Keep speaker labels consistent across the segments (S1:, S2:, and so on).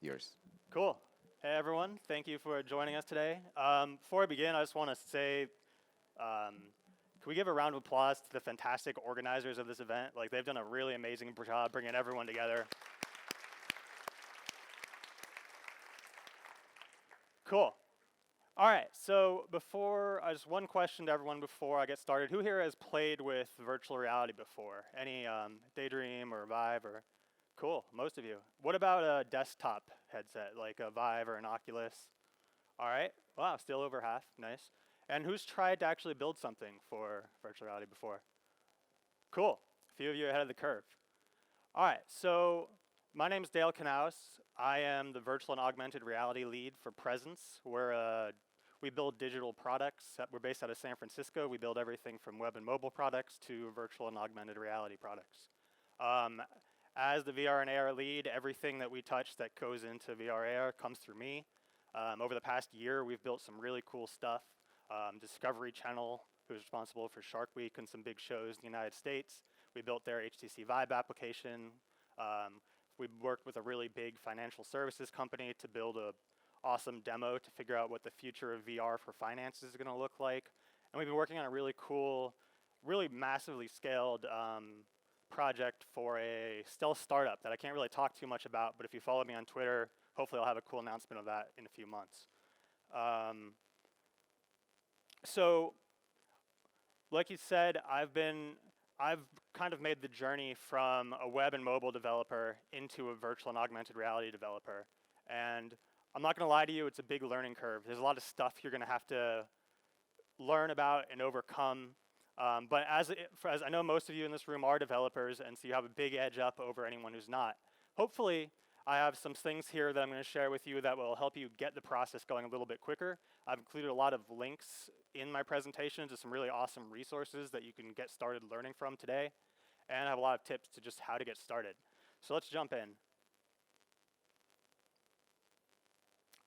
S1: yours.
S2: Cool. Hey, everyone. Thank you for joining us today. Before I begin, I just want to say, can we give a round of applause to the fantastic organizers of this event? Like, they've done a really amazing job bringing everyone together. Cool. All right, so just one question to everyone before I get started. Who here has played with virtual reality before? Any Daydream or Vive or? Cool, most of you. What about a desktop headset, like a Vive or an Oculus? All right, wow, still over half, nice. And who's tried to actually build something for virtual reality before? Cool, a few of you ahead of the curve. All right, so my name's Dale Knauss. I am the virtual and augmented reality lead for Presence. We build digital products. We're based out of San Francisco. We build everything from web and mobile products to virtual and augmented reality products. As the VR and AR lead, everything that we touch that goes into VR AR comes through me. Over the past year, we've built some really cool stuff. Discovery Channel, who's responsible for Shark Week and some big shows in the United States. We built their HTC Vive application. We worked with a really big financial services company to build a awesome demo to figure out what the future of VR for finance is going to look like. And we've been working on a really cool, really massively scaled project for a stealth startup that I can't really talk too much about, but if you follow me on Twitter, hopefully I'll have a cool announcement of that in a few months. So, like you said, I've kind of made the journey from a web and mobile developer into a virtual and augmented reality developer. And I'm not going to lie to you, it's a big learning curve. There's a lot of stuff you're going to have to learn about and overcome. But as I know most of you in this room are developers, and so you have a big edge up over anyone who's not. Hopefully, I have some things here that I'm going to share with you that will help you get the process going a little bit quicker. I've included a lot of links in my presentation to some really awesome resources that you can get started learning from today. And I have a lot of tips to just how to get started. So let's jump in.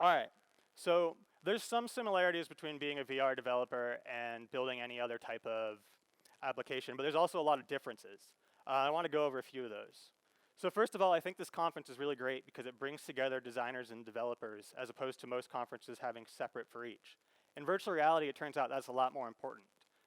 S2: All right, so there's some similarities between being a VR developer and building any other type of application, but there's also a lot of differences. I want to go over a few of those. So first of all, I think this conference is really great because it brings together designers and developers as opposed to most conferences having separate for each. In virtual reality, it turns out that's a lot more important.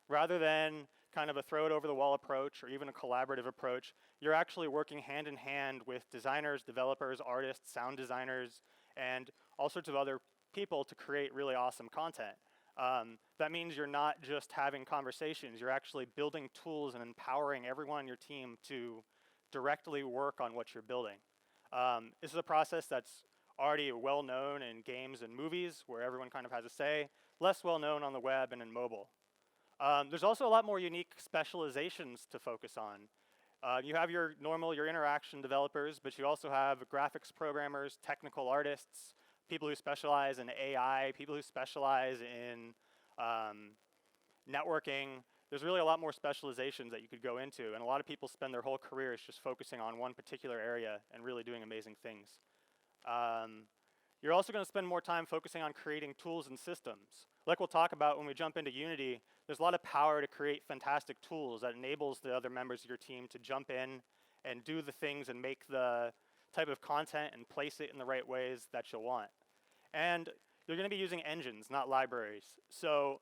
S2: Rather than kind of a throw it over the wall approach or even a collaborative approach, you're actually working hand in hand with designers, developers, artists, sound designers, and all sorts of other people to create really awesome content. That means you're not just having conversations, you're actually building tools and empowering everyone on your team to directly work on what you're building. This is a process that's already well known in games and movies where everyone kind of has a say, less well known on the web and in mobile. There's also a lot more unique specializations to focus on. You have your interaction developers, but you also have graphics programmers, technical artists, people who specialize in AI, people who specialize in networking. There's really a lot more specializations that you could go into, and a lot of people spend their whole careers just focusing on one particular area and really doing amazing things. You're also going to spend more time focusing on creating tools and systems. Like we'll talk about when we jump into Unity, there's a lot of power to create fantastic tools that enables the other members of your team to jump in and do the things and make the type of content and place it in the right ways that you'll want. And you're going to be using engines, not libraries. So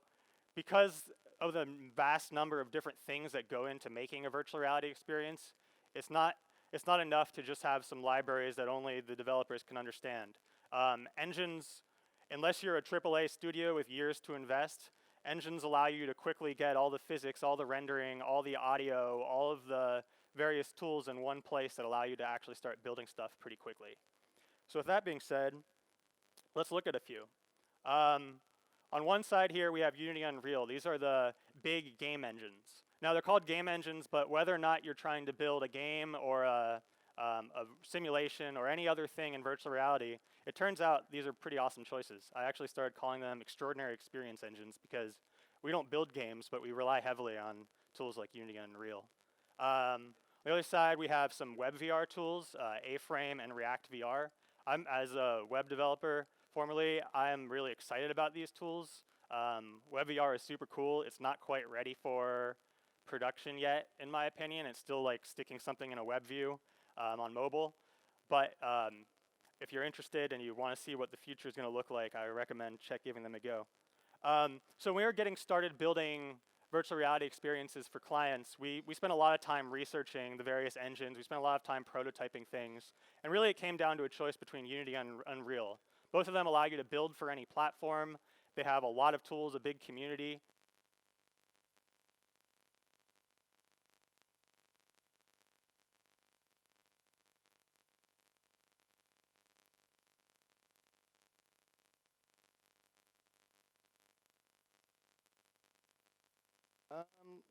S2: because of the vast number of different things that go into making a virtual reality experience, it's not enough to just have some libraries that only the developers can understand. Engines, unless you're a AAA studio with years to invest, engines allow you to quickly get all the physics, all the rendering, all the audio, all of the various tools in one place that allow you to actually start building stuff pretty quickly. So with that being said, let's look at a few. On one side here, we have Unity and Unreal. These are the big game engines. Now, they're called game engines, but whether or not you're trying to build a game or a simulation or any other thing in virtual reality, it turns out these are pretty awesome choices. I actually started calling them extraordinary experience engines because we don't build games, but we rely heavily on tools like Unity and Unreal. On the other side, we have some web VR tools, A-Frame and React VR. As a web developer, formerly, I'm really excited about these tools. Web VR is super cool. It's not quite ready for production yet, in my opinion. It's still like sticking something in a web view on mobile. But if you're interested and you want to see what the future is going to look like, I recommend giving them a go. So when we were getting started building virtual reality experiences for clients, we spent a lot of time researching the various engines. We spent a lot of time prototyping things. And really it came down to a choice between Unity and Unreal. Both of them allow you to build for any platform. They have a lot of tools, a big community.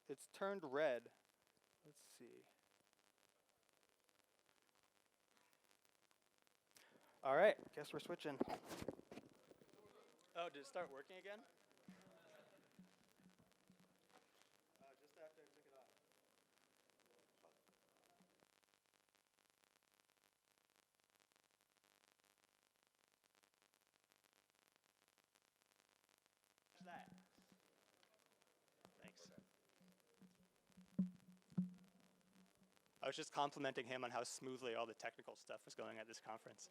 S2: It's turned red. Let's see. All right, guess we're switching. Oh, did it start working again? Just after I took it off. That. Thanks. I was just complimenting him on how smoothly all the technical stuff was going at this conference.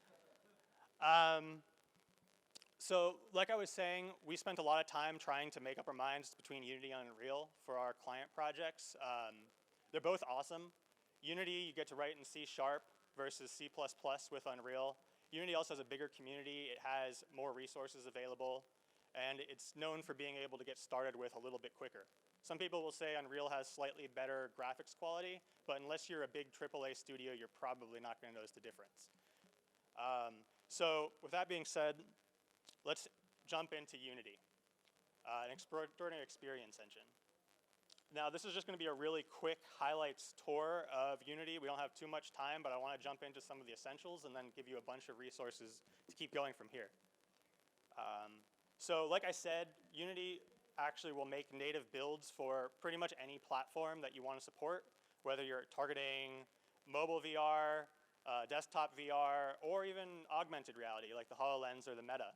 S2: So like I was saying, we spent a lot of time trying to make up our minds between Unity and Unreal for our client projects. They're both awesome. Unity, you get to write in C# versus C++ with Unreal. Unity also has a bigger community. It has more resources available. And it's known for being able to get started with a little bit quicker. Some people will say Unreal has slightly better graphics quality, but unless you're a big AAA studio, you're probably not going to notice the difference. So with that being said, let's jump into Unity, an extraordinary experience engine. Now, this is just going to be a really quick highlights tour of Unity. We don't have too much time, but I want to jump into some of the essentials and then give you a bunch of resources to keep going from here. So like I said, Unity actually will make native builds for pretty much any platform that you want to support, whether you're targeting mobile VR, desktop VR, or even augmented reality like the HoloLens or the Meta.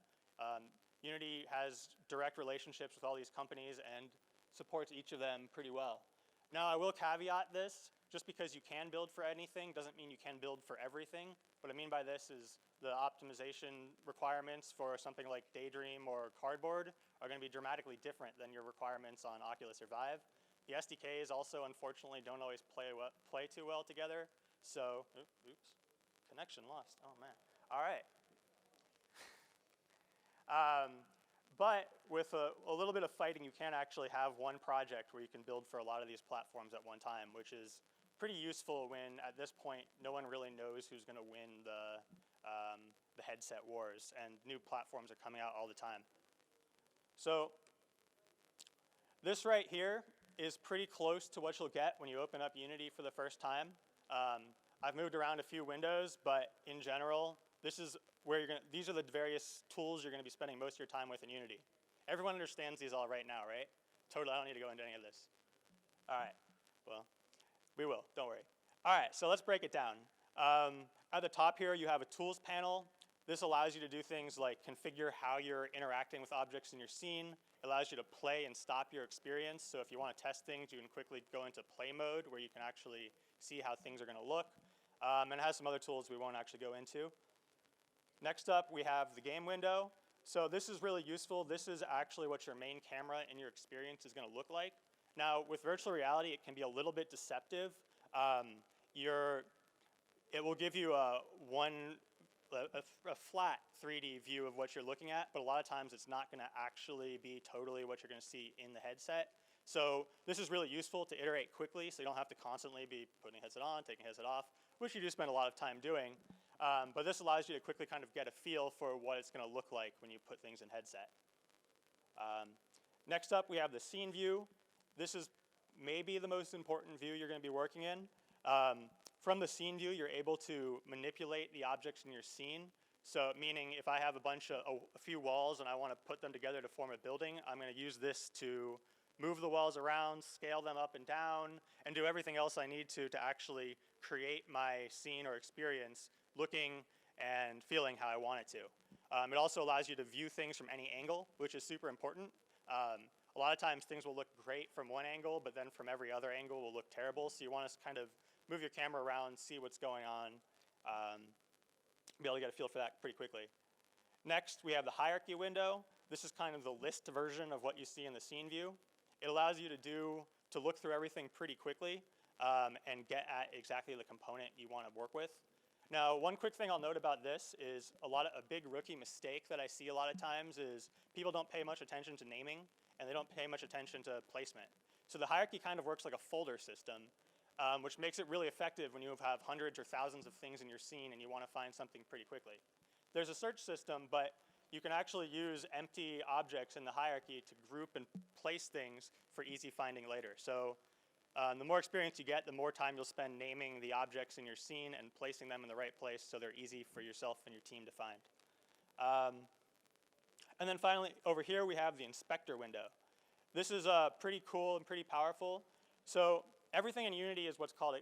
S2: Unity has direct relationships with all these companies and supports each of them pretty well. Now, I will caveat this. Just because you can build for anything doesn't mean you can build for everything. What I mean by this is the optimization requirements for something like Daydream or Cardboard are going to be dramatically different than your requirements on Oculus or Vive. The SDKs also, unfortunately, don't always play too well together. So, oops, connection lost. Oh, man. All right. But with a little bit of fighting, you can actually have one project where you can build for a lot of these platforms at one time, which is pretty useful when, at this point, no one really knows who's going to win the headset wars, and new platforms are coming out all the time. So this right here is pretty close to what you'll get when you open up Unity for the first time. I've moved around a few windows, but in general, this is where these are the various tools you're going to be spending most of your time with in Unity. Everyone understands these all right now, right? Totally, I don't need to go into any of this. All right, well, we will, don't worry. All right, so let's break it down. At the top here, you have a tools panel. This allows you to do things like configure how you're interacting with objects in your scene. It allows you to play and stop your experience. So if you want to test things, you can quickly go into play mode where you can actually see how things are going to look. And it has some other tools we won't actually go into. Next up, we have the game window. So this is really useful. This is actually what your main camera in your experience is going to look like. Now, with virtual reality, it can be a little bit deceptive. It will give you a flat 3D view of what you're looking at, but a lot of times it's not going to actually be totally what you're going to see in the headset. So this is really useful to iterate quickly, so you don't have to constantly be putting a headset on, taking a headset off, which you do spend a lot of time doing. But this allows you to quickly kind of get a feel for what it's going to look like when you put things in headset. Next up, we have the scene view. This is maybe the most important view you're going to be working in. From the scene view, you're able to manipulate the objects in your scene. So meaning if I have a few walls and I want to put them together to form a building, I'm going to use this to move the walls around, scale them up and down, and do everything else I need to actually create my scene or experience looking and feeling how I want it to. It also allows you to view things from any angle, which is super important. A lot of times things will look great from one angle, but then from every other angle will look terrible. So you want to kind of move your camera around, see what's going on. be able to get a feel for that pretty quickly. Next, we have the hierarchy window. This is kind of the list version of what you see in the scene view. It allows you to look through everything pretty quickly and get at exactly the component you want to work with. Now, one quick thing I'll note about this is a big rookie mistake that I see a lot of times is people don't pay much attention to naming and they don't pay much attention to placement. So the hierarchy kind of works like a folder system, which makes it really effective when you have hundreds or thousands of things in your scene and you want to find something pretty quickly. There's a search system, but you can actually use empty objects in the hierarchy to group and place things for easy finding later. So the more experience you get, the more time you'll spend naming the objects in your scene and placing them in the right place so they're easy for yourself and your team to find. And then finally, over here we have the inspector window. This is pretty cool and pretty powerful. So everything in Unity is what's called,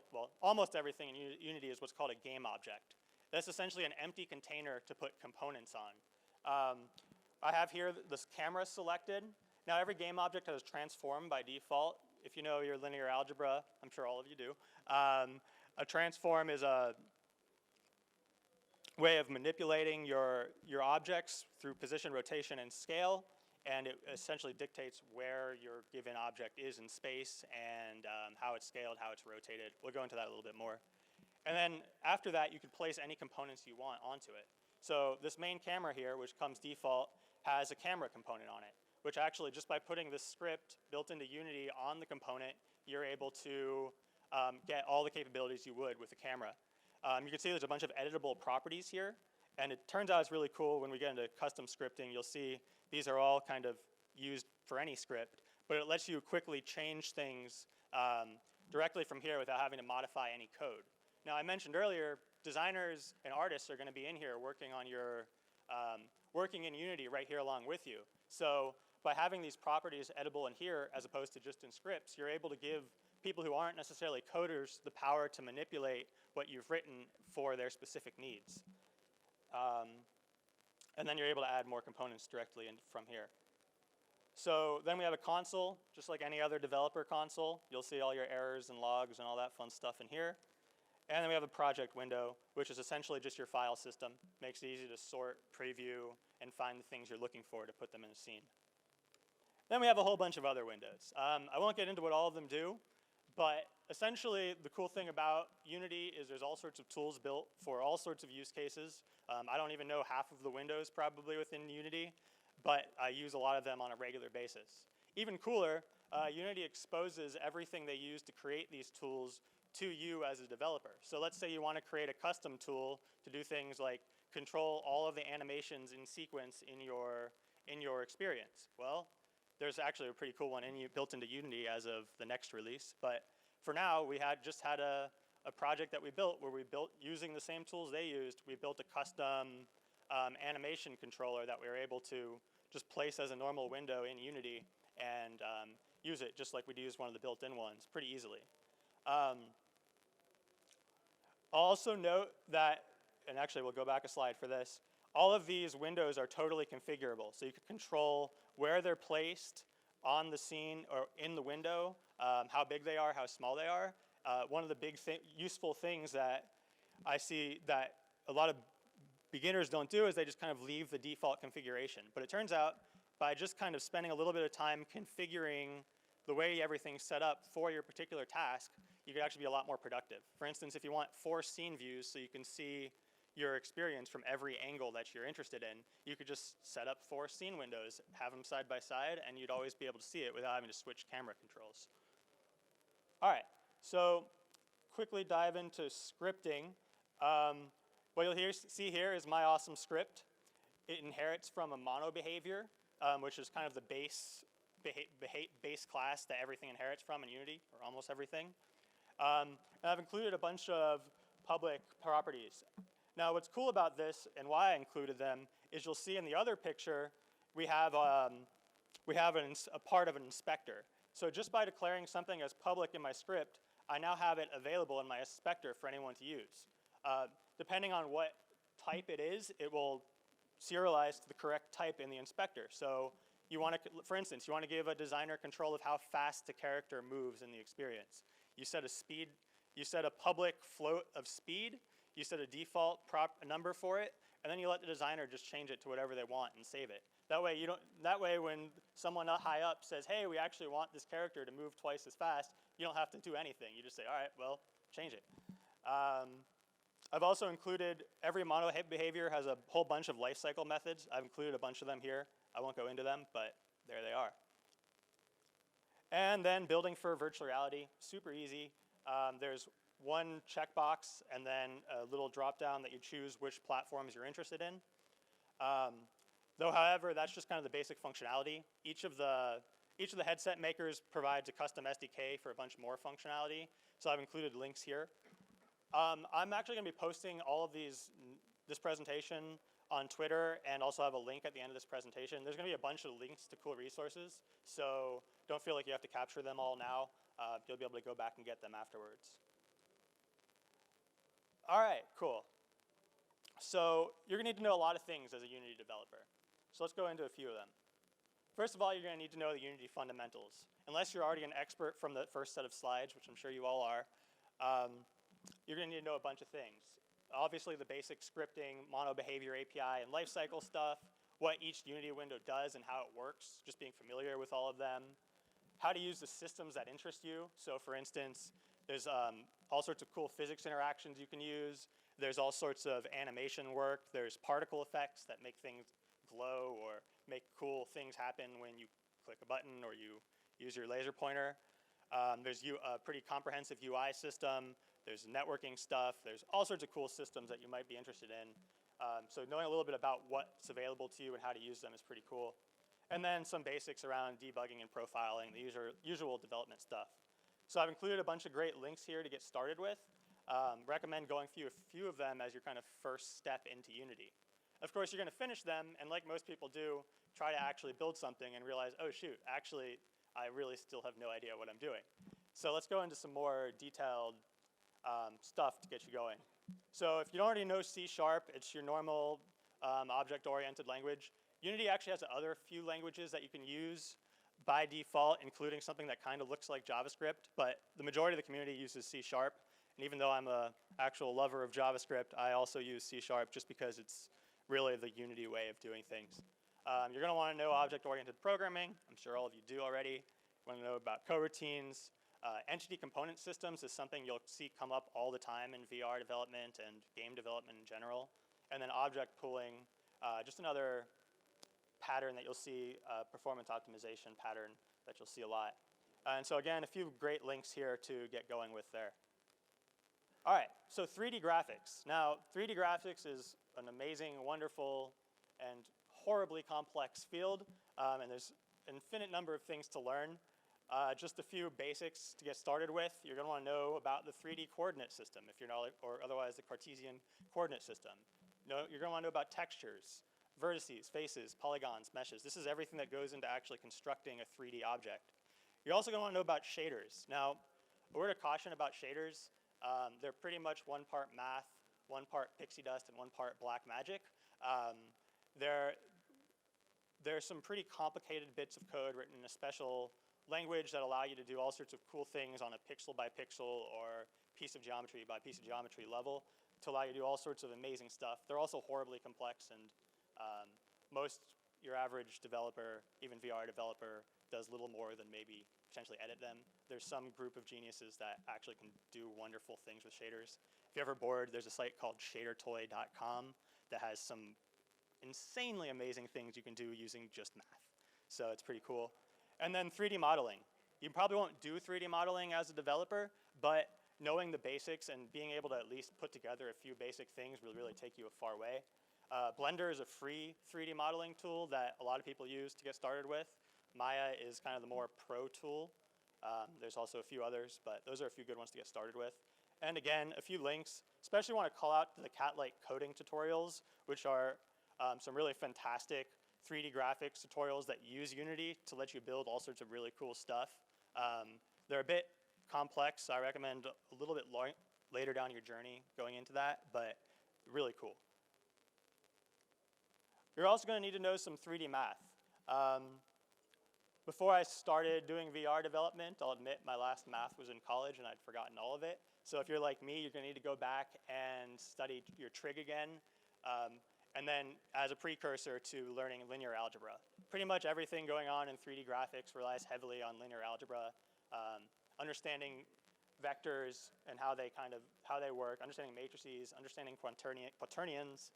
S2: almost everything in Unity is what's called a game object. That's essentially an empty container to put components on. I have here this camera selected. Now every game object has transform by default. If you know your linear algebra, I'm sure all of you do. A transform is a way of manipulating your objects through position, rotation, and scale, and it essentially dictates where your given object is in space and how it's scaled, how it's rotated. We'll go into that a little bit more. And then after that, you can place any components you want onto it. So this main camera here, which comes default, has a camera component on it, which actually just by putting this script built into Unity on the component, you're able to get all the capabilities you would with the camera. You can see there's a bunch of editable properties here, and it turns out it's really cool when we get into custom scripting. You'll see these are all kind of used for any script, but it lets you quickly change things directly from here without having to modify any code. Now, I mentioned earlier, designers and artists are going to be in here working on your, working in Unity right here along with you. So by having these properties editable in here as opposed to just in scripts, you're able to give people who aren't necessarily coders the power to manipulate what you've written for their specific needs. And then you're able to add more components directly in from here. So then we have a console, just like any other developer console. You'll see all your errors and logs and all that fun stuff in here. And then we have a project window, which is essentially just your file system. Makes it easy to sort, preview, and find the things you're looking for to put them in a scene. Then we have a whole bunch of other windows. I won't get into what all of them do, but essentially the cool thing about Unity is there's all sorts of tools built for all sorts of use cases. I don't even know half of the windows probably within Unity, but I use a lot of them on a regular basis. Even cooler, Unity exposes everything they use to create these tools to you as a developer. So let's say you want to create a custom tool to do things like control all of the animations in sequence in your experience. Well, there's actually a pretty cool one built into Unity as of the next release. But for now, we just had a project that we built where we built, using the same tools they used, we built a custom animation controller that we were able to just place as a normal window in Unity and use it just like we'd use one of the built-in ones pretty easily. I'll also note that, and actually we'll go back a slide for this, all of these windows are totally configurable. So you can control where they're placed on the scene or in the window, how big they are, how small they are. One of the big useful things that I see that a lot of beginners don't do is they just kind of leave the default configuration. But it turns out by just kind of spending a little bit of time configuring the way everything's set up for your particular task, you could actually be a lot more productive. For instance, if you want 4 scene views so you can see your experience from every angle that you're interested in, you could just set up 4 scene windows, have them side by side, and you'd always be able to see it without having to switch camera controls. All right, so quickly dive into scripting. What you'll see here is my awesome script. It inherits from a mono behavior, which is kind of the base class that everything inherits from in Unity, or almost everything. And I've included a bunch of public properties. Now, what's cool about this and why I included them is you'll see in the other picture we have a part of an inspector. So just by declaring something as public in my script, I now have it available in my inspector for anyone to use. Depending on what type it is, it will serialize to the correct type in the inspector. So you want to, for instance, you want to give a designer control of how fast the character moves in the experience. You set a speed, you set a public float of speed. you set a default number for it, and then you let the designer just change it to whatever they want and save it. That way, when someone high up says, hey, we actually want this character to move twice as fast, you don't have to do anything. You just say, all right, well, change it. I've also included, every mono behavior has a whole bunch of lifecycle methods. I've included a bunch of them here. I won't go into them, but there they are. And then building for virtual reality, super easy. There's one checkbox and then a little drop-down that you choose which platforms you're interested in. Though, however, that's just kind of the basic functionality. Each of the headset makers provides a custom SDK for a bunch more functionality. So I've included links here. I'm actually going to be posting all of this presentation on Twitter, and also have a link at the end of this presentation. There's going to be a bunch of links to cool resources, so don't feel like you have to capture them all now. You'll be able to go back and get them afterwards. All right, cool. So you're going to need to know a lot of things as a Unity developer. So let's go into a few of them. First of all, you're going to need to know the Unity fundamentals. Unless you're already an expert from the first set of slides, which I'm sure you all are, you're going to need to know a bunch of things. Obviously, the basic scripting, mono behavior API, and lifecycle stuff, what each Unity window does and how it works, just being familiar with all of them. How to use the systems that interest you. So for instance, there's all sorts of cool physics interactions you can use. There's all sorts of animation work. There's particle effects that make things glow or make cool things happen when you click a button or you use your laser pointer. There's a pretty comprehensive UI system. There's networking stuff. There's all sorts of cool systems that you might be interested in. So knowing a little bit about what's available to you and how to use them is pretty cool. And then some basics around debugging and profiling, the usual development stuff. So I've included a bunch of great links here to get started with. Recommend going through a few of them as your kind of first step into Unity. Of course, you're going to finish them, and like most people do, try to actually build something and realize, oh shoot, actually, I really still have no idea what I'm doing. So let's go into some more detailed stuff to get you going. So if you don't already know C#, it's your normal object-oriented language. Unity actually has other few languages that you can use by default, including something that kind of looks like JavaScript, but the majority of the community uses C#. And even though I'm an actual lover of JavaScript, I also use C# just because it's really the Unity way of doing things. You're going to want to know object-oriented programming. I'm sure all of you do already. You want to know about coroutines. Entity component systems is something you'll see come up all the time in VR development and game development in general. And then object pooling, just another pattern that you'll see, performance optimization pattern that you'll see a lot. And so again, a few great links here to get going with there. All right, so 3D graphics. Now, 3D graphics is an amazing, wonderful, and horribly complex field, and there's an infinite number of things to learn. Just a few basics to get started with. You're going to want to know about the 3D coordinate system, if you're not, or otherwise the Cartesian coordinate system. You're going to want to know about textures, vertices, faces, polygons, meshes. This is everything that goes into actually constructing a 3D object. You're also going to want to know about shaders. Now, a word of caution about shaders. They're pretty much one part math, one part pixie dust, and one part black magic. There's some pretty complicated bits of code written in a special language that allow you to do all sorts of cool things on a pixel by pixel or piece of geometry by piece of geometry level to allow you to do all sorts of amazing stuff. They're also horribly complex, and your average developer, even VR developer, does little more than maybe potentially edit them. There's some group of geniuses that actually can do wonderful things with shaders. If you're ever bored, there's a site called shadertoy.com that has some insanely amazing things you can do using just math. So it's pretty cool. And then 3D modeling. You probably won't do 3D modeling as a developer, but knowing the basics and being able to at least put together a few basic things will really take you a far way. Blender is a free 3D modeling tool that a lot of people use to get started with. Maya is kind of the more pro tool. There's also a few others, but those are a few good ones to get started with. And again, a few links. Especially want to call out to the Cat-like coding tutorials, which are some really fantastic 3D graphics tutorials that use Unity to let you build all sorts of really cool stuff. They're a bit complex, so I recommend a little bit later down your journey going into that, but really cool. You're also going to need to know some 3D math. Before I started doing VR development, I'll admit my last math was in college and I'd forgotten all of it. So if you're like me, you're going to need to go back and study your trig again, and then as a precursor to learning linear algebra. Pretty much everything going on in 3D graphics relies heavily on linear algebra, understanding vectors and how they work, understanding matrices, understanding quaternions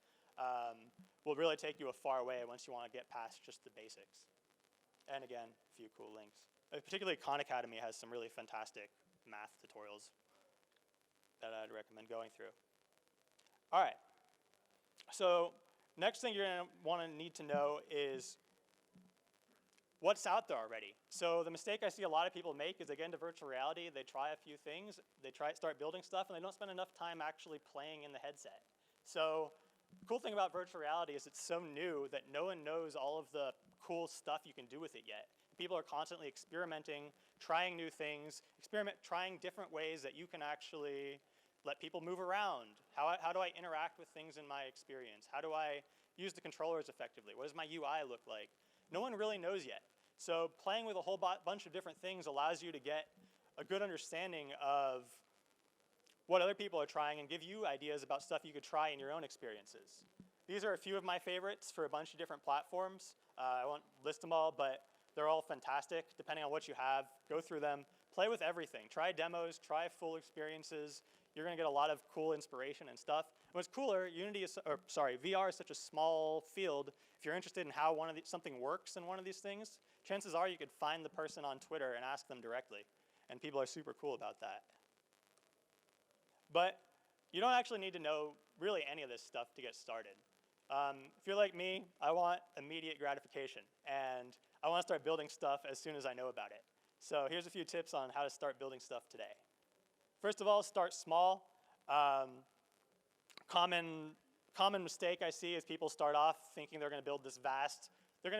S2: will really take you a far way once you want to get past just the basics. And again, a few cool links. Particularly Khan Academy has some really fantastic math tutorials that I'd recommend going through. All right, so next thing you're gonna need to know is what's out there already. So the mistake I see a lot of people make is they get into virtual reality, they try a few things, they start building stuff, and they don't spend enough time actually playing in the headset. So the cool thing about virtual reality is it's so new that no one knows all of the cool stuff you can do with it yet. People are constantly experimenting, trying new things, trying different ways that you can actually let people move around. How do I interact with things in my experience? How do I use the controllers effectively? What does my UI look like? No one really knows yet. So playing with a whole bunch of different things allows you to get a good understanding of what other people are trying and give you ideas about stuff you could try in your own experiences. These are a few of my favorites for a bunch of different platforms. I won't list them all, but they're all fantastic. Depending on what you have, go through them. Play with everything. Try demos, try full experiences. You're gonna get a lot of cool inspiration and stuff. And what's cooler, VR is such a small field. If you're interested in how something works in one of these things, chances are you could find the person on Twitter and ask them directly. And people are super cool about that. But you don't actually need to know really any of this stuff to get started. If you're like me, I want immediate gratification, and I want to start building stuff as soon as I know about it. So here's a few tips on how to start building stuff today. First of all, start small. Common mistake I see is people start off thinking they're going to build the metaverse. They're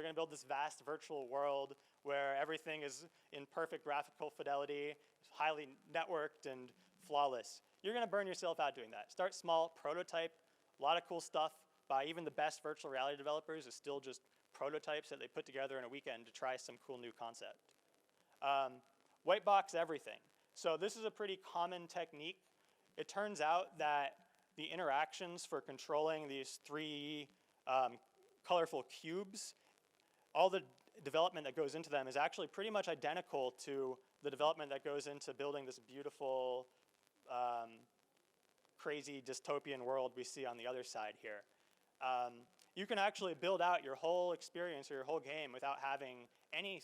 S2: going to build this vast virtual world where everything is in perfect graphical fidelity, highly networked and flawless. You're going to burn yourself out doing that. Start small, prototype. A lot of cool stuff by even the best virtual reality developers is still just prototypes that they put together in a weekend to try some cool new concept. White box everything. So this is a pretty common technique. It turns out that the interactions for controlling these three colorful cubes, all the development that goes into them is actually pretty much identical to the development that goes into building this beautiful, crazy dystopian world we see on the other side here. You can actually build out your whole experience or your whole game without having any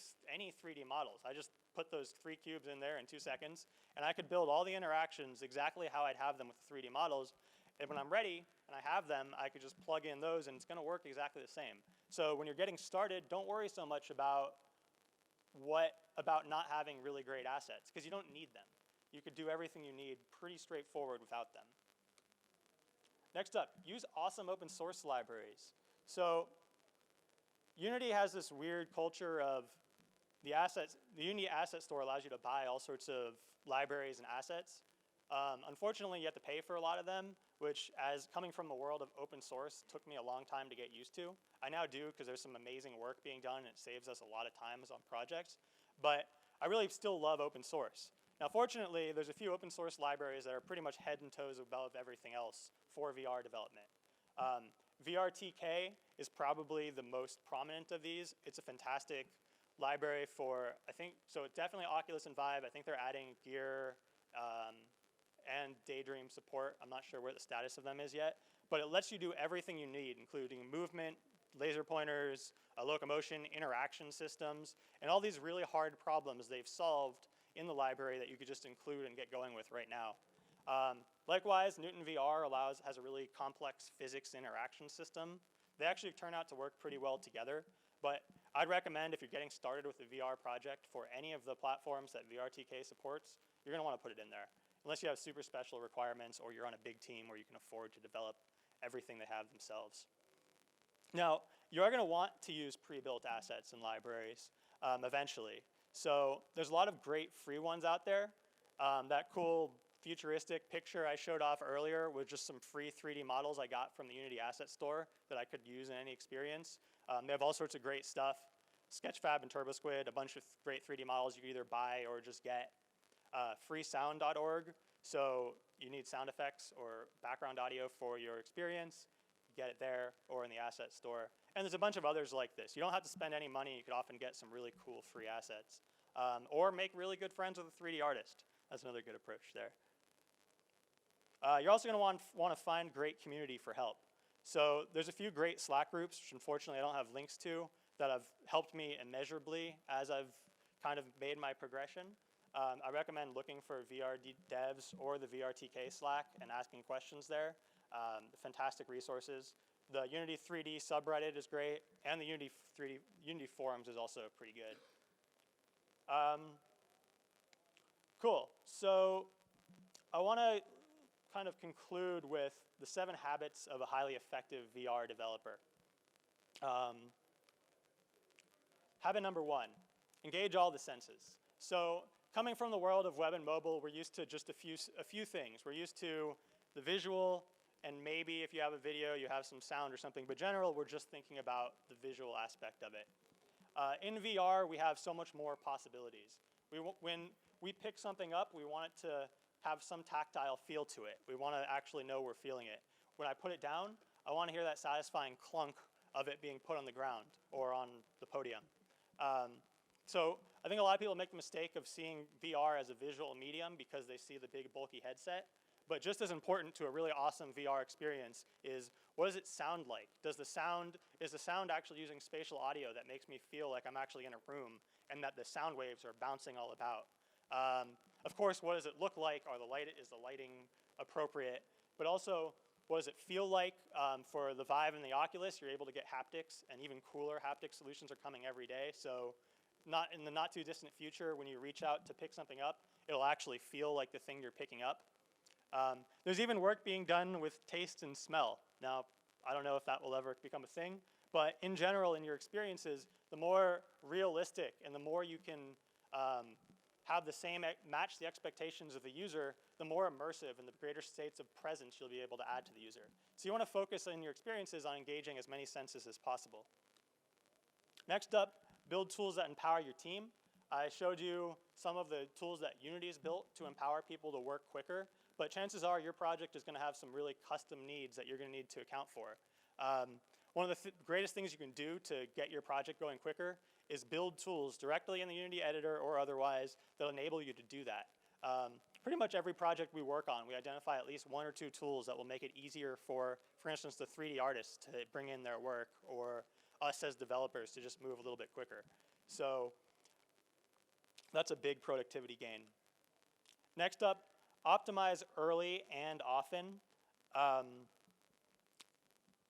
S2: 3D models. I just put those 3 cubes in there in 2 seconds, and I could build all the interactions exactly how I'd have them with the 3D models. And when I'm ready and I have them, I could just plug in those, and it's going to work exactly the same. So when you're getting started, don't worry so much about not having really great assets, because you don't need them. You could do everything you need pretty straightforward without them. Next up, use awesome open source libraries. So Unity has this weird culture of the Unity asset store allows you to buy all sorts of libraries and assets. Unfortunately, you have to pay for a lot of them, which, as coming from the world of open source, took me a long time to get used to. I now do, because there's some amazing work being done, and it saves us a lot of time on projects. But I really still love open source. Now, fortunately, there's a few open source libraries that are pretty much head and toes above everything else for VR development. VRTK is probably the most prominent of these. It's a fantastic library for, so it's definitely Oculus and Vive. I think they're adding Gear and Daydream support. I'm not sure where the status of them is yet, but it lets you do everything you need, including movement, laser pointers, locomotion, interaction systems, and all these really hard problems they've solved in the library that you could just include and get going with right now. Likewise, Newton VR has a really complex physics interaction system. They actually turn out to work pretty well together, but I'd recommend, if you're getting started with a VR project for any of the platforms that VRTK supports, you're going to want to put it in there, unless you have super special requirements or you're on a big team where you can afford to develop everything they have themselves. Now, you are going to want to use pre-built assets and libraries eventually. So there's a lot of great free ones out there. That cool futuristic picture I showed off earlier was just some free 3D models I got from the Unity Asset Store that I could use in any experience. They have all sorts of great stuff. Sketchfab and TurboSquid, a bunch of great 3D models you can either buy or just get. Freesound.org, so you need sound effects or background audio for your experience, get it there or in the asset store. And there's a bunch of others like this. You don't have to spend any money. You could often get some really cool free assets. Or make really good friends with a 3D artist. That's another good approach there. You're also going to want to find great community for help. So there's a few great Slack groups, which unfortunately I don't have links to, that have helped me immeasurably as I've kind of made my progression. I recommend looking for VR devs or the VRTK Slack and asking questions there. Fantastic resources. The Unity 3D subreddit is great, and the Unity forums is also pretty good. Cool. So I want to kind of conclude with the 7 habits of a highly effective VR developer. Habit number 1, engage all the senses. So coming from the world of web and mobile, we're used to just a few things. We're used to the visual, and maybe if you have a video, you have some sound or something. But in general, we're just thinking about the visual aspect of it. In VR, we have so much more possibilities. When we pick something up, we want it to have some tactile feel to it. We want to actually know we're feeling it. When I put it down, I want to hear that satisfying clunk of it being put on the ground or on the podium. So I think a lot of people make the mistake of seeing VR as a visual medium because they see the big bulky headset. But just as important to a really awesome VR experience is, what does it sound like? Is the sound actually using spatial audio that makes me feel like I'm actually in a room and that the sound waves are bouncing all about? Of course, what does it look like? Is the lighting appropriate? But also, what does it feel like? For the Vive and the Oculus, you're able to get haptics, and even cooler haptic solutions are coming every day. So in the not too distant future, when you reach out to pick something up, it'll actually feel like the thing you're picking up. There's even work being done with taste and smell. Now, I don't know if that will ever become a thing, but in general, in your experiences, the more realistic and the more you can match the expectations of the user, the more immersive and the greater states of presence you'll be able to add to the user. So you want to focus in your experiences on engaging as many senses as possible. Next up, build tools that empower your team. I showed you some of the tools that Unity has built to empower people to work quicker, but chances are your project is going to have some really custom needs that you're going to need to account for. One of the greatest things you can do to get your project going quicker is build tools directly in the Unity editor or otherwise that enable you to do that. Pretty much every project we work on, we identify at least 1 or 2 tools that will make it easier for instance, the 3D artists to bring in their work, or us as developers to just move a little bit quicker. So that's a big productivity gain. Next up, optimize early and often.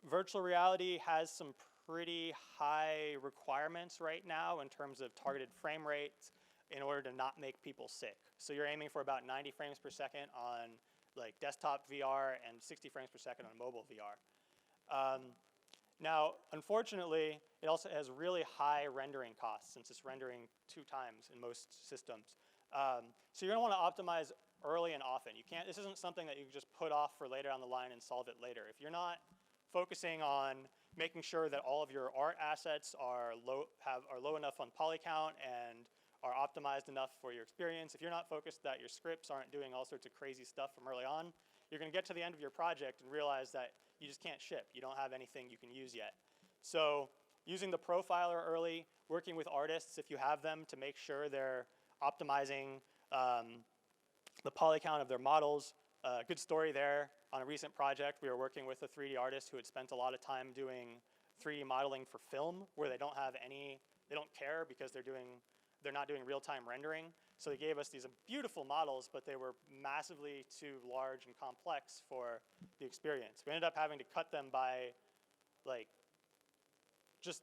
S2: Virtual reality has some pretty high requirements right now in terms of targeted frame rates in order to not make people sick. So you're aiming for about 90 frames per second on like desktop VR and 60 frames per second on mobile VR. Now, unfortunately, it also has really high rendering costs since it's rendering 2 times in most systems. So you're going to want to optimize early and often. This isn't something that you can just put off for later on the line and solve it later. If you're not focusing on making sure that all of your art assets are low enough on poly count and are optimized enough for your experience, if you're not focused that your scripts aren't doing all sorts of crazy stuff from early on, you're going to get to the end of your project and realize that you just can't ship. You don't have anything you can use yet. So using the profiler early, working with artists if you have them to make sure they're optimizing the poly count of their models. Good story there. On a recent project, we were working with a 3D artist who had spent a lot of time doing 3D modeling for film, where they don't care because they're not doing real-time rendering. So they gave us these beautiful models, but they were massively too large and complex for the experience. We ended up having to cut them by, just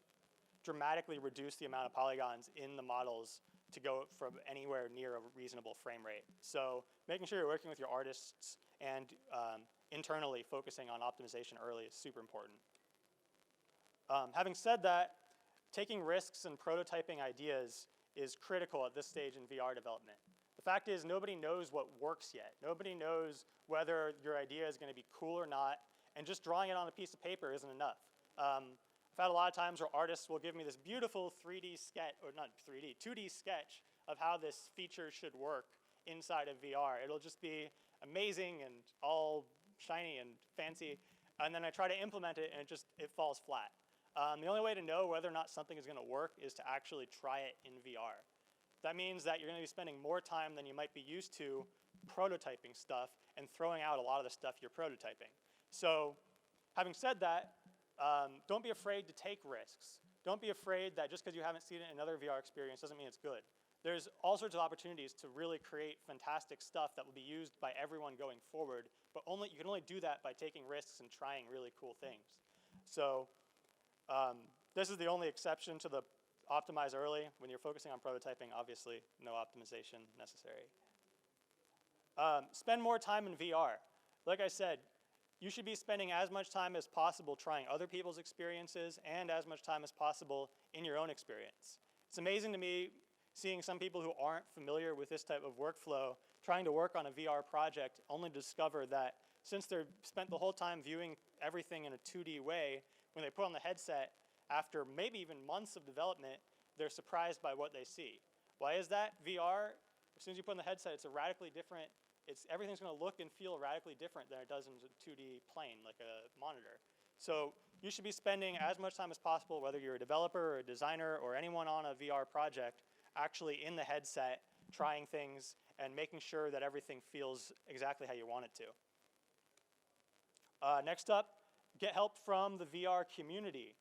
S2: dramatically reduce the amount of polygons in the models to go from anywhere near a reasonable frame rate. So making sure you're working with your artists and internally focusing on optimization early is super important. Having said that, taking risks and prototyping ideas is critical at this stage in VR development. The fact is, nobody knows what works yet. Nobody knows whether your idea is going to be cool or not, and just drawing it on a piece of paper isn't enough. I've had a lot of times where artists will give me this beautiful 3D sketch, or not 3D, 2D sketch of how this feature should work inside of VR. It'll just be amazing and all shiny and fancy, and then I try to implement it and it falls flat. The only way to know whether or not something is gonna work is to actually try it in VR. That means that you're gonna be spending more time than you might be used to prototyping stuff and throwing out a lot of the stuff you're prototyping. So, having said that, don't be afraid to take risks. Don't be afraid that just because you haven't seen it in another VR experience doesn't mean it's good. There's all sorts of opportunities to really create fantastic stuff that will be used by everyone going forward, but you can only do that by taking risks and trying really cool things. So this is the only exception to the optimize early. When you're focusing on prototyping, obviously no optimization necessary. Spend more time in VR. Like I said, you should be spending as much time as possible trying other people's experiences and as much time as possible in your own experience. It's amazing to me seeing some people who aren't familiar with this type of workflow trying to work on a VR project only to discover that since they've spent the whole time viewing everything in a 2D way, when they put on the headset, after maybe even months of development, they're surprised by what they see. Why is that? VR, as soon as you put on the headset, it's a radically different, everything's gonna look and feel radically different than it does in a 2D plane, like a monitor. So you should be spending as much time as possible, whether you're a developer or a designer or anyone on a VR project, actually in the headset, trying things and making sure that everything feels exactly how you want it to. Next up, get help from the VR community.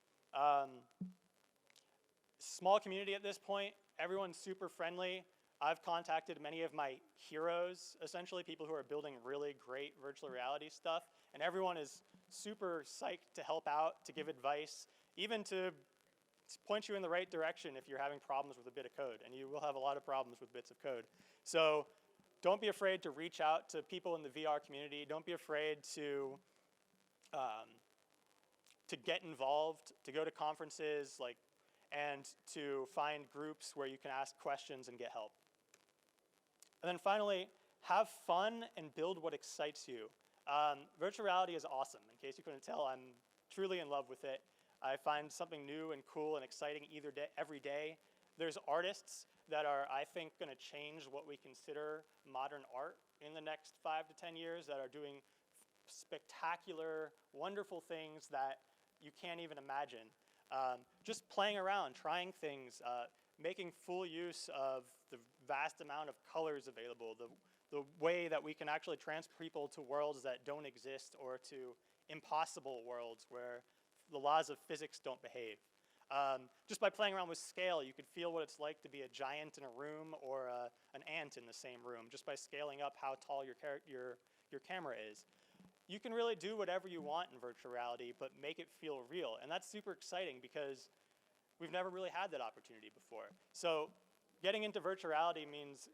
S2: Small community at this point, everyone's super friendly. I've contacted many of my heroes, essentially people who are building really great virtual reality stuff, and everyone is super psyched to help out, to give advice, even to point you in the right direction if you're having problems with a bit of code, and you will have a lot of problems with bits of code. So don't be afraid to reach out to people in the VR community. Don't be afraid to get involved, to go to conferences, and to find groups where you can ask questions and get help. And then finally, have fun and build what excites you. Virtual reality is awesome. In case you couldn't tell, I'm truly in love with it. I find something new and cool and exciting every day. There's artists that are, I think, gonna change what we consider modern art in the next 5 to 10 years that are doing spectacular, wonderful things that you can't even imagine. Just playing around, trying things, making full use of the vast amount of colors available, the way that we can actually transport people to worlds that don't exist or to impossible worlds where the laws of physics don't behave. Just by playing around with scale, you could feel what it's like to be a giant in a room or an ant in the same room, just by scaling up how tall your camera is. You can really do whatever you want in virtual reality, but make it feel real. And that's super exciting because we've never really had that opportunity before. So getting into virtual reality means,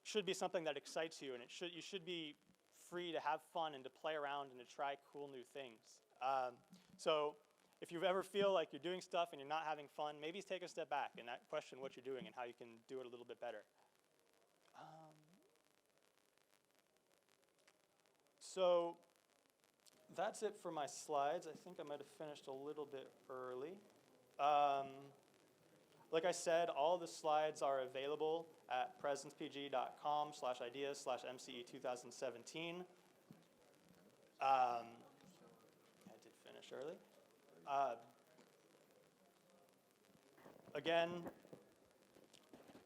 S2: should be something that excites you, and you should be free to have fun and to play around and to try cool new things. So if you ever feel like you're doing stuff and you're not having fun, maybe take a step back and question what you're doing and how you can do it a little bit better. So that's it for my slides. I think I might have finished a little bit early. Like I said, all the slides are available at presencepg.com/ideas/MCE2017. I did finish early. Again,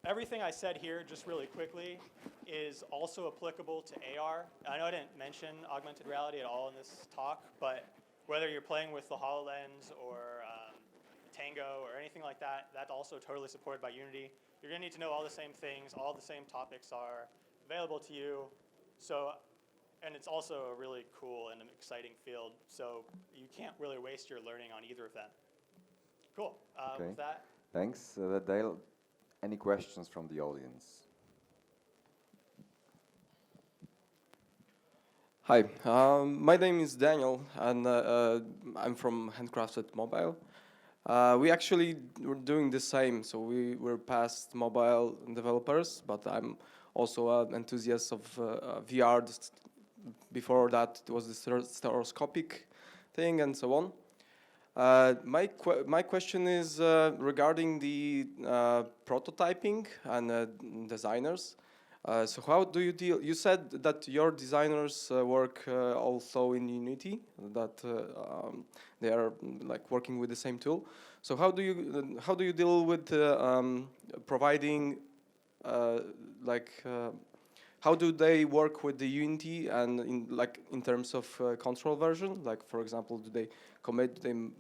S2: everything I said here, just really quickly, is also applicable to AR. I know I didn't mention augmented reality at all in this talk, but whether you're playing with the HoloLens or Tango or anything like that, that's also totally supported by Unity. You're gonna need to know all the same things, all the same topics are available to you. So, and it's also a really cool and an exciting field, so you can't really waste your learning on either of them. Cool,
S1: Okay.
S2: With that.
S1: Thanks, Dale. Any questions from the audience?
S3: Hi, my name is Daniel, and I'm from Handcrafted Mobile. We actually were doing the same, so we were past mobile developers, but I'm also an enthusiast of VR. Before that, it was the stereoscopic thing and so on. My question is regarding the prototyping and designers. So how do you deal? You said that your designers work also in Unity, that they are like working with the same tool. So how do you deal with providing like how do they work with the Unity and in terms of control version? Like for example, do they commit, do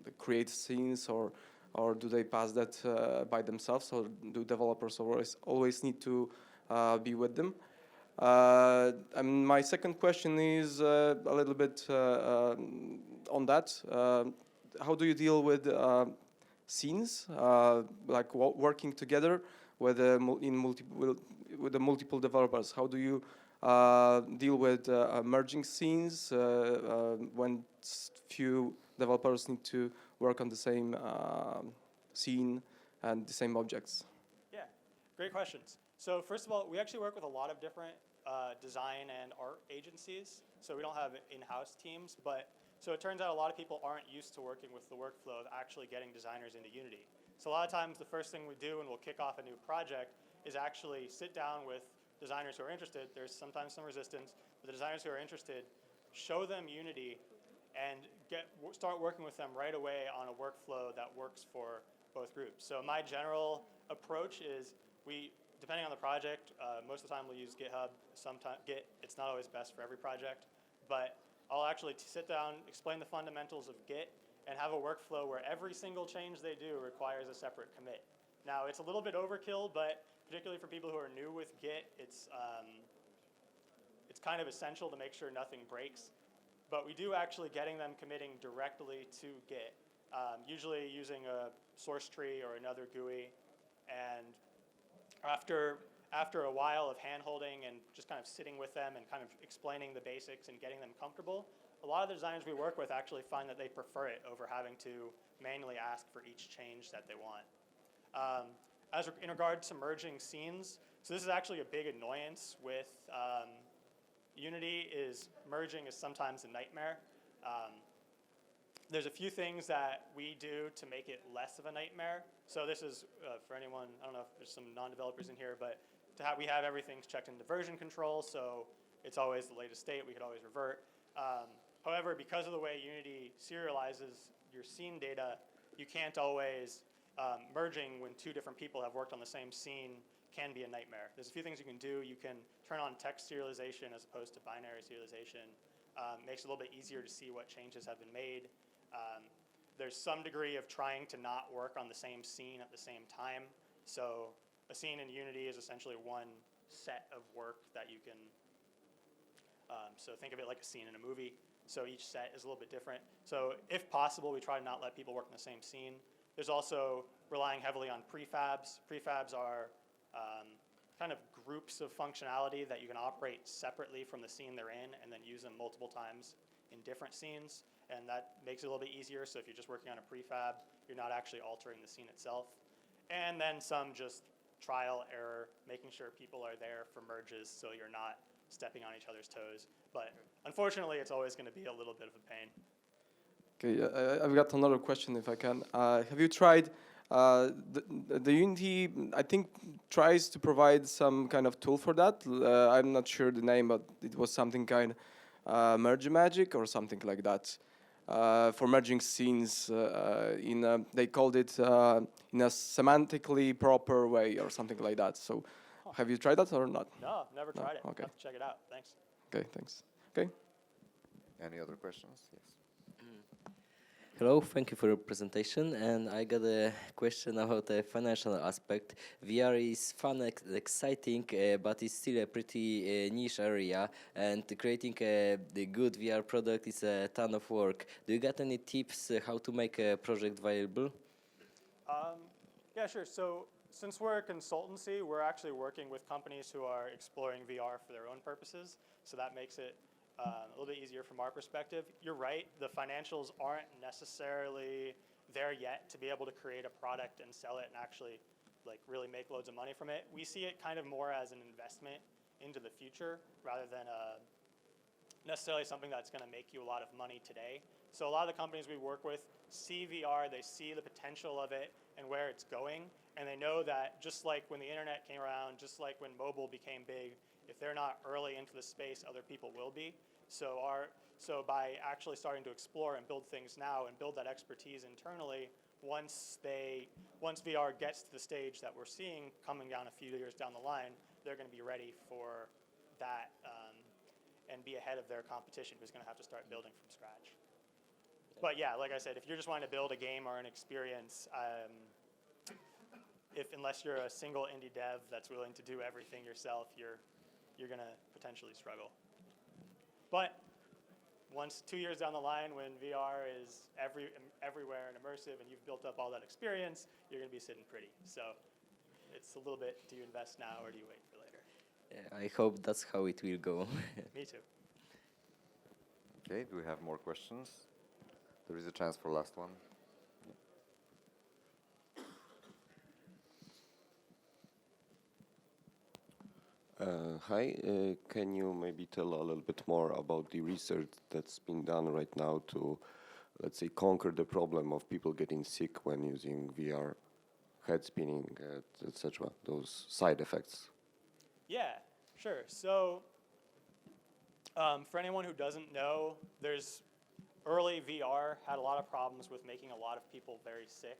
S3: they create scenes, or do they pass that by themselves, or do developers always need to be with them? And my second question is a little bit on that. How do you deal with scenes, like working together with with the multiple developers? How do you deal with merging scenes when few developers need to work on the same scene and the same objects?
S2: Yeah, great questions. So first of all, we actually work with a lot of different design and art agencies. So we don't have in-house teams, but so it turns out a lot of people aren't used to working with the workflow of actually getting designers into Unity. So a lot of times the first thing we do when we'll kick off a new project is actually sit down with designers who are interested. There's sometimes some resistance, but the designers who are interested, show them Unity and start working with them right away on a workflow that works for both groups. So my general approach is depending on the project, most of the time we'll use GitHub, sometimes Git. It's not always best for every project, but I'll actually sit down, explain the fundamentals of Git, and have a workflow where every single change they do requires a separate commit. Now, it's a little bit overkill, but particularly for people who are new with Git, it's kind of essential to make sure nothing breaks. But we do actually getting them committing directly to Git, usually using a source tree or another GUI. And after a while of hand-holding and just kind of sitting with them and kind of explaining the basics and getting them comfortable, a lot of the designers we work with actually find that they prefer it over having to manually ask for each change that they want. In regard to merging scenes, so this is actually a big annoyance with Unity. Is merging is sometimes a nightmare. There's a few things that we do to make it less of a nightmare. So this is for anyone, I don't know if there's some non-developers in here, but we have everything checked into version control, so it's always the latest state. We could always revert. However, because of the way Unity serializes your scene data, you can't always, merging when two different people have worked on the same scene can be a nightmare. There's a few things you can do. You can turn on text serialization as opposed to binary serialization. Makes it a little bit easier to see what changes have been made. There's some degree of trying to not work on the same scene at the same time. So a scene in Unity is essentially one set of work that you can, so think of it like a scene in a movie. So each set is a little bit different. So if possible, we try to not let people work in the same scene. There's also relying heavily on prefabs. Prefabs are kind of groups of functionality that you can operate separately from the scene they're in and then use them multiple times in different scenes. And that makes it a little bit easier. So if you're just working on a prefab, you're not actually altering the scene itself. And then some just trial error, making sure people are there for merges so you're not stepping on each other's toes. But unfortunately, it's always going to be a little bit of a pain.
S3: Okay, I've got another question if I can. Have you tried, the Unity, I think, tries to provide some kind of tool for that. I'm not sure the name, but it was something kind of Merge Magic or something like that. For merging scenes they called it in a semantically proper way or something like that. So have you tried that or not?
S2: No, never tried it.
S3: Okay.
S2: I'll have to check it out. Thanks.
S3: Okay, thanks. Okay.
S1: Any other questions? Yes.
S4: Hello, thank you for your presentation. And I got a question about the financial aspect. VR is fun, exciting, but it's still a pretty niche area. And creating the good VR product is a ton of work. Do you got any tips how to make a project viable?
S2: Yeah, sure. So since we're a consultancy, we're actually working with companies who are exploring VR for their own purposes. So that makes it a little bit easier from our perspective. You're right, the financials aren't necessarily there yet to be able to create a product and sell it and actually like really make loads of money from it. We see it kind of more as an investment into the future rather than necessarily something that's going to make you a lot of money today. So a lot of the companies we work with see VR, they see the potential of it and where it's going, and they know that just like when the internet came around, just like when mobile became big, if they're not early into the space, other people will be. So by actually starting to explore and build things now and build that expertise internally, once VR gets to the stage that we're seeing coming down a few years down the line, they're going to be ready for that and be ahead of their competition who's going to have to start building from scratch. But yeah, like I said, if you're just wanting to build a game or an experience, unless you're a single indie dev that's willing to do everything yourself, you're going to potentially struggle. But once 2 years down the line, when VR is everywhere and immersive and you've built up all that experience, you're going to be sitting pretty. So it's a little bit, do you invest now or do you wait for later?
S4: I hope that's how it will go.
S2: Me too.
S1: Okay, do we have more questions? There is a chance for last one.
S5: Hi, can you maybe tell a little bit more about the research that's being done right now to, let's say, conquer the problem of people getting sick when using VR, head spinning, etc., those side effects?
S2: Yeah, sure. So for anyone who doesn't know, early VR had a lot of problems with making a lot of people very sick.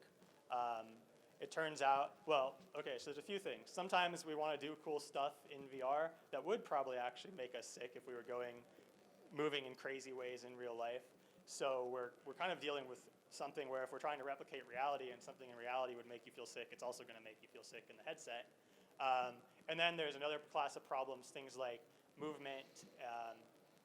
S2: It turns out, so there's a few things. Sometimes we want to do cool stuff in VR that would probably actually make us sick if we were moving in crazy ways in real life. So we're kind of dealing with something where if we're trying to replicate reality and something in reality would make you feel sick, it's also going to make you feel sick in the headset. And then there's another class of problems, things like movement,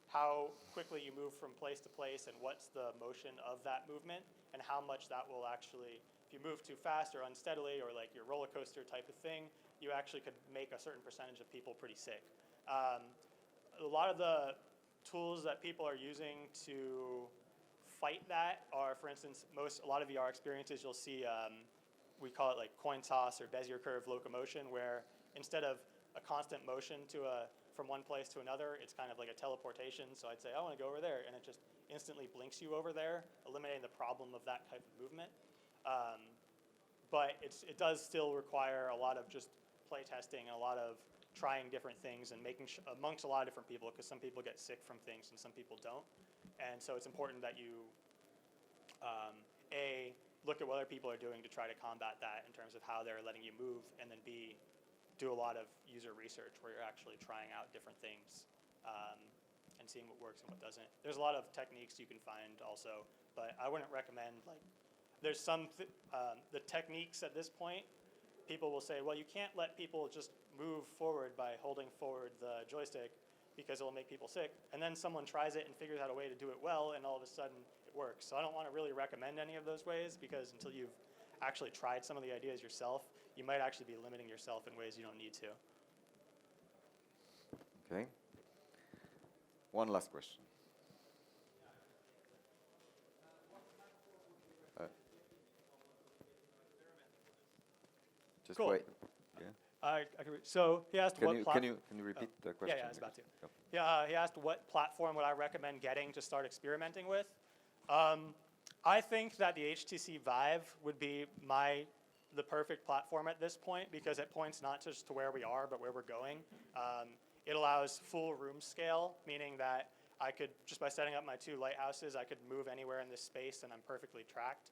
S2: how quickly you move from place to place and what's the motion of that movement and how much that will actually, if you move too fast or unsteadily or like your roller coaster type of thing, you actually could make a certain percentage of people pretty sick. A lot of the tools that people are using to fight that are, for instance, a lot of VR experiences you'll see, we call it like coin toss or Bezier curve locomotion, where instead of a constant motion from one place to another, it's kind of like a teleportation. So I'd say, I want to go over there, and it just instantly blinks you over there, eliminating the problem of that type of movement. But it does still require a lot of just play testing and a lot of trying different things and making amongst a lot of different people, because some people get sick from things and some people don't. And so it's important that you, A, look at what other people are doing to try to combat that in terms of how they're letting you move, and then B, do a lot of user research where you're actually trying out different things and seeing what works and what doesn't. There's a lot of techniques you can find also, but I wouldn't recommend, like, there's some, the techniques at this point, people will say, well, you can't let people just move forward by holding forward the joystick because it'll make people sick. And then someone tries it and figures out a way to do it well, and all of a sudden it works. So I don't want to really recommend any of those ways, because until you've actually tried some of the ideas yourself, you might actually be limiting yourself in ways you don't need to.
S1: Okay. One last question. Just
S2: Cool.
S1: wait. Yeah.
S2: So he asked
S1: Can you repeat the question?
S2: Yeah, I was about to.
S1: Go.
S2: Yeah, he asked what platform would I recommend getting to start experimenting with. I think that the HTC Vive would be the perfect platform at this point, because it points not just to where we are, but where we're going. It allows full room scale, meaning that I could, just by setting up my 2 lighthouses, I could move anywhere in this space and I'm perfectly tracked.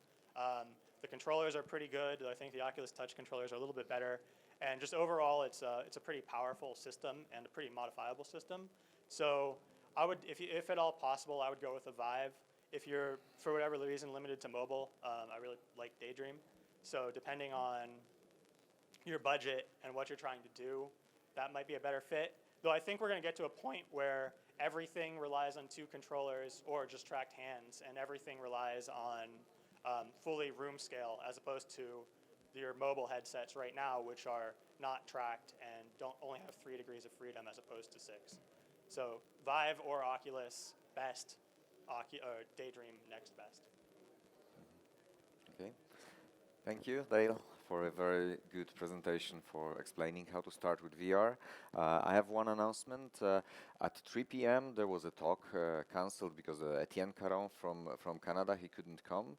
S2: The controllers are pretty good. I think the Oculus Touch controllers are a little bit better. And just overall, it's a pretty powerful system and a pretty modifiable system. So I would, if at all possible, I would go with the Vive. If you're, for whatever reason, limited to mobile, I really like Daydream. So depending on your budget and what you're trying to do, that might be a better fit. Though I think we're going to get to a point where everything relies on 2 controllers or just tracked hands, and everything relies on fully room scale, as opposed to your mobile headsets right now, which are not tracked and only have 3 degrees of freedom as opposed to 6. So Vive or Oculus, best. Daydream, next best.
S1: Okay. Thank you, Dale. for a very good presentation for explaining how to start with VR. I have one announcement. At 3 p.m. there was a talk cancelled because Etienne Caron from Canada, he couldn't come.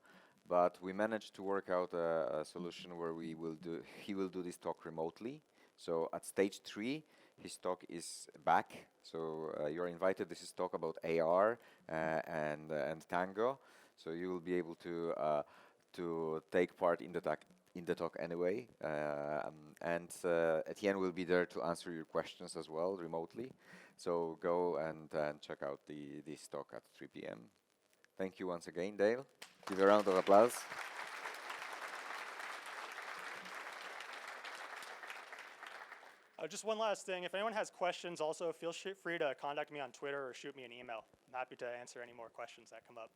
S1: But we managed to work out a solution where he will do this talk remotely. So at stage 3, his talk is back. So you're invited. This is talk about AR and Tango. So you will be able to take part in the talk anyway. And Etienne will be there to answer your questions as well remotely. So go and check out this talk at 3 p.m. Thank you once again, Dale. Give a round of applause.
S2: Just one last thing. If anyone has questions, also feel free to contact me on Twitter or shoot me an email. I'm happy to answer any more questions that come up.